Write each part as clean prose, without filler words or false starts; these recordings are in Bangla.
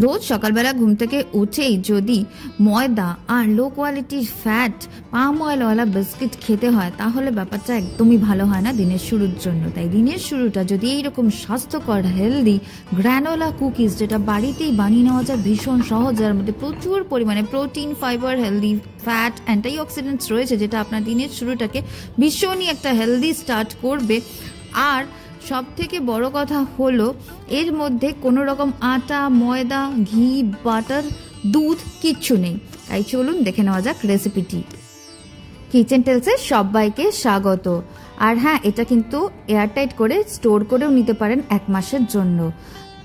রোজ সকালবেলা ঘুম থেকে উঠেই যদি ময়দা আর লো কোয়ালিটির ফ্যাট পাম অয়েলওয়ালা বিস্কিট খেতে হয় তাহলে ব্যাপারটা একদমই ভালো হয় না দিনের শুরুর জন্য। তাই দিনের শুরুটা যদি এইরকম স্বাস্থ্যকর হেলদি গ্র্যানোলা কুকিজ, যেটা বাড়িতেই বানিয়ে নেওয়া যায় ভীষণ সহজ, যার মধ্যে প্রচুর পরিমাণে protein, fibre, healthy fat, antioxidants রয়েছে, যেটা আপনার দিনের শুরুটাকে ভীষণই একটা হেলদি স্টার্ট করবে। আর সব থেকে বড় কথা হলো এর মধ্যে কোনো রকম আটা, ময়দা, ঘি, বাটার, দুধ কিচ্ছু নেই। তাই চলুন দেখে নেওয়া যাক রেসিপিটি। কিচেন টেলসে সবাইকে স্বাগত। আর হ্যাঁ, এটা কিন্তু এয়ারটাইট করে স্টোর করেও নিতে পারেন 1 মাসের জন্য।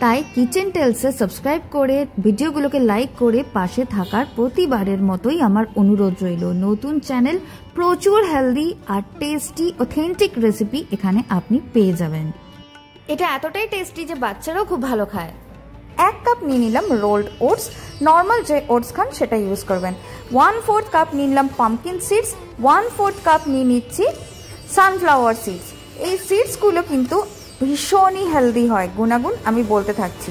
তাই কিচেন টেলসে সাবস্ক্রাইব করে ভিডিওগুলোকে লাইক করে পাশে থাকার প্রতিবারের মতোই আমার অনুরোধ রইল। নতুন চ্যানেল, প্রচুর হেলদি আর টেস্টি অথেন্টিক রেসিপি এখানে আপনি পেয়ে যাবেন। এটা এতটাই টেস্টি যে বাচ্চারাও খুব ভালো খায়। 1 কাপ নিয়ে নিলাম রোল্ড ওটস, নর্মাল যে ওটস খান সেটা ইউজ করবেন। 1/4 কাপ নিয়ে নিলাম পাম্পকিন সিডস, 1/4 কাপ নিয়ে নিচ্ছি সানফ্লাওয়ার সিডস। এই সিডসগুলো কিন্তু ভীষণই হেলদি হয়, গুণাগুণ আমি বলতে থাকছি।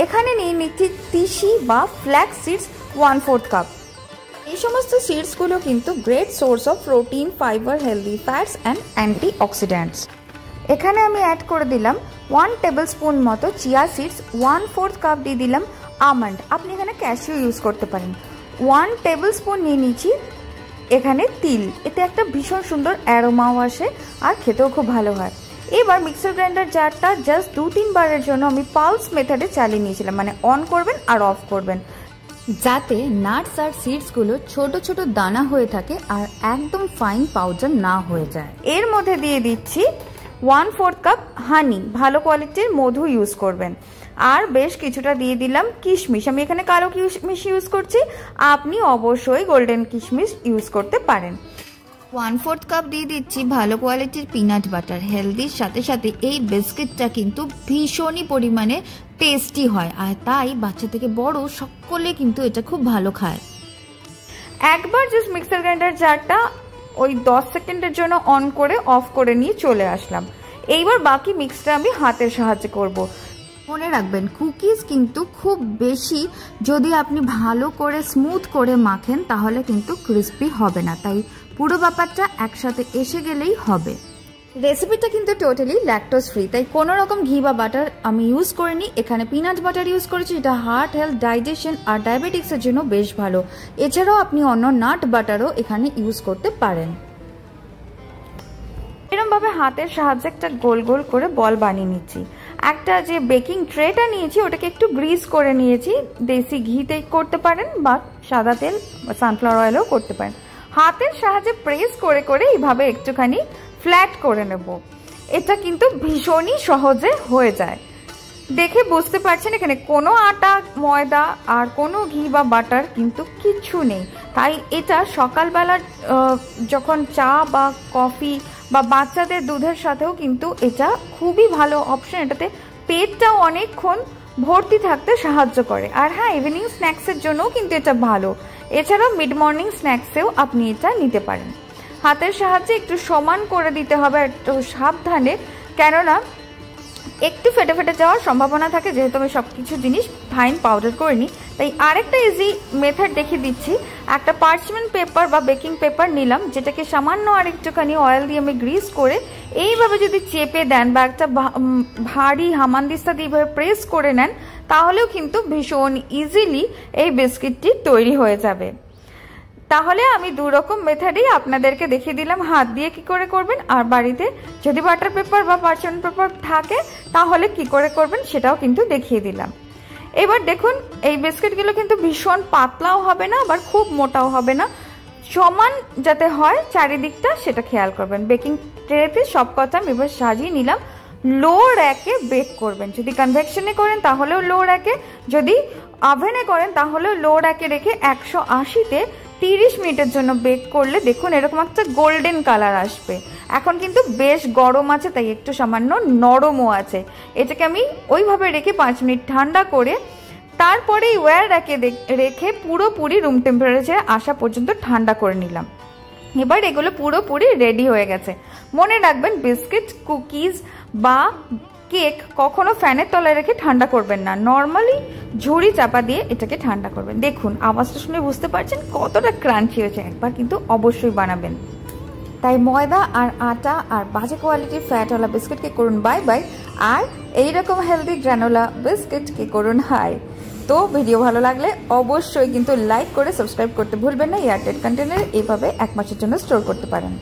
এখানে নিয়ে নিচ্ছি তিসি বা ফ্ল্যাক্স সিডস 1/4 কাপ। এই সমস্ত সিডসগুলো কিন্তু great source of protein, fibre, healthy fats and antioxidants. এখানে আমি অ্যাড করে দিলাম 1 টেবিল স্পুন মতো চিয়া সিডস, 1/4 কাপ দিয়ে দিলাম আমন্ড, আপনি এখানে ক্যাশিউ ইউজ করতে পারেন। 1 টেবিল স্পুন নিয়ে নিচ্ছি এখানে তিল, এতে একটা ভীষণ সুন্দর অ্যারোমাও আসে আর খেতেও খুব ভালো হয়। এবার মিক্সার গ্রাইন্ডার জারটা জাস্ট 2-3 বারের জন্য আমি পালস মেথডে চালিয়ে নিয়েছিলাম, মানে অন করবেন আর অফ করবেন, যাতে নাটস আর সিডসগুলো ছোট ছোট দানা হয়ে থাকে আর একদম ফাইন পাউডার না হয়ে যায়। এর মধ্যে দিয়ে দিচ্ছি 1/4 কাপ হানি, ভালো কোয়ালিটির মধু ইউজ করবেন। আর বেশ কিছুটা দিয়ে দিলাম কিশমিশ, আমি এখানে কালো কিশমিশ ইউজ করছি, আপনি অবশ্যই গোল্ডেন কিশমিশ ইউজ করতে পারেন। 1/4 কাপ দিয়ে দিচ্ছি ভালো কোয়ালিটির পিনাট বাটার। হেলদির সাথে সাথে এই বিস্কিটটা কিন্তু ভীষণই পরিমাণে টেস্টি হয়, আর তাই বাচ্চা থেকে বড় সকলে কিন্তু এটা খুব ভালো খায়। একবার জাস্ট মিক্সার গ্রাইন্ডার জারটা ওই 10 সেকেন্ডের জন্য অন করে অফ করে নিয়ে চলে আসলাম। এইবার বাকি মিক্সটা আমি হাতের সাহায্যে করব। মনে রাখবেন, কুকিজ কিন্তু খুব বেশি যদি আপনি ভালো করে স্মুথ করে মাখেন তাহলে কিন্তু ক্রিস্পি হবে না, তাই পুরো ব্যাপারটা একসাথে এসে গেলেই হবে। রেসিপিটা কিন্তু টোটালি ল্যাকটোজ ফ্রি, তাই কোনো রকম ঘি বা বাটার আমি ইউজ করিনি। এখানে পিনাট বাটার ইউজ করেছি, এটা হার্ট হেলথ, ডাইজেশন আর ডায়াবেটিক্সের জন্য বেশ ভালো। এছাড়াও আপনি অন্য নাট বাটারও এখানে ইউজ করতে পারেন। এরকমভাবে হাতের সাহায্যে একটা গোল গোল করে বল বানিয়ে নিচ্ছি। একটা যে বেকিং ট্রেটা নিয়েছি ওটাকে একটু গ্রিস করে নিয়েছি, দেশি ঘিতে করতে পারেন বা সাদা তেল বা সানফ্লাওয়ার অয়েলও করতে পারেন। হাতের সাহায্যে প্রেস করে করে এইভাবে একটুখানি ফ্ল্যাট করে নেব। এটা কিন্তু ভীষণই সহজে হয়ে যায়, দেখে বুঝতে পারছেন এখানে কোনো আটা, ময়দা আর কোনো ঘি বা বাটার কিন্তু কিচ্ছু নেই। তাই এটা সকালবেলা যখন চা বা কফি বা বাচ্চাদের দুধের সাথেও কিন্তু এটা খুবই ভালো অপশন। এটাতে পেটটাও অনেকক্ষণ ভর্তি থাকতে সাহায্য করে। আর হ্যাঁ, ইভিনিং স্ন্যাক্সের জন্যও কিন্তু এটা ভালো। এছাড়াও মিড মর্নিং স্ন্যাক্সেও আপনি এটা নিতে পারেন। হাতের সাহায্যে একটু সমান করে দিতে হবে, একটু সাবধানে, কেননা একটু ফেটে ফেটে যাওয়ার সম্ভাবনা থাকে, যেহেতু আমি সব কিছু জিনিস ফাইন পাউডার করে নিই। তাই আরেকটা ইজি মেথড দেখিয়ে দিচ্ছি। একটা পার্চমেন্ট পেপার বা বেকিং পেপার নিলাম, যেটাকে সামান্য আর একটুখানি অয়েল দিয়ে আমি গ্রিস করে এইভাবে যদি চেপে দেন বা একটা ভারী হামানদিস্তা দিয়ে এইভাবে প্রেস করে নেন তাহলেও কিন্তু ভীষণ ইজিলি এই বিস্কিটটি তৈরি হয়ে যাবে। তাহলে আমি 2 রকম মেথডেই আপনাদেরকে দেখিয়ে দিলাম, হাত দিয়ে কি করে করবেন আর বাড়িতে যদি বাটার পেপার বা পার্চমেন্ট পেপার থাকে তাহলে কি করে করবেন সেটাও কিন্তু দেখিয়ে দিলাম। এবার দেখুন, এই বিস্কিটগুলো কিন্তু ভীষণ পাতলাও হবে না আবার খুব মোটাও হবে না, সমান যাতে হয় চারিদিকটা সেটা খেয়াল করবেন। বেকিং ট্রেতে সব কথা আমি এবার সাজিয়ে নিলাম। লো র্যাকে বেক করবেন, যদি কনভেকশনে করেন তাহলেও লো র্যাকে, যদি ওভেনে করেন তাহলেও লো র্যাকে রেখে 180-তে 30 মিনিটের জন্য বেক করলে দেখুন এরকম একটা গোল্ডেন কালার আসবে। এখন কিন্তু বেশ গরম আছে, তাই একটু সামান্য নরমও আছে। এটাকে আমি ওইভাবে রেখে 5 মিনিট ঠান্ডা করে তারপরে ওয়্যার রেখে পুরোপুরি রুম টেম্পারেচারে আসা পর্যন্ত ঠান্ডা করে নিলাম। এবার এগুলো পুরোপুরি রেডি হয়ে গেছে। মনে রাখবেন, বিস্কিট, কুকিজ বা কেক কখনো ফ্যানের তলায় রেখে ঠান্ডা করবেন না, নর্মালি ঝুড়ি চাপা দিয়ে এটাকে ঠান্ডা করবেন। দেখুন আওয়াজটা শুনে বুঝতে পারছেন কতটা ক্রাঞ্চি হয়েছে, একবার কিন্তু অবশ্যই বানাবেন। তাই ময়দা আর আটা আর বাজে কোয়ালিটির ফ্যাটওয়ালা বিস্কিটকে করুন বাই বাই, আর এইরকম হেলদি গ্রানোলা বিস্কিটকে করুন হাই। তো ভিডিও ভালো লাগলে অবশ্যই কিন্তু লাইক করে সাবস্ক্রাইব করতে ভুলবেন না। এয়ারটাইট কন্টেনারে এইভাবে 1 মাসের জন্য স্টোর করতে পারেন।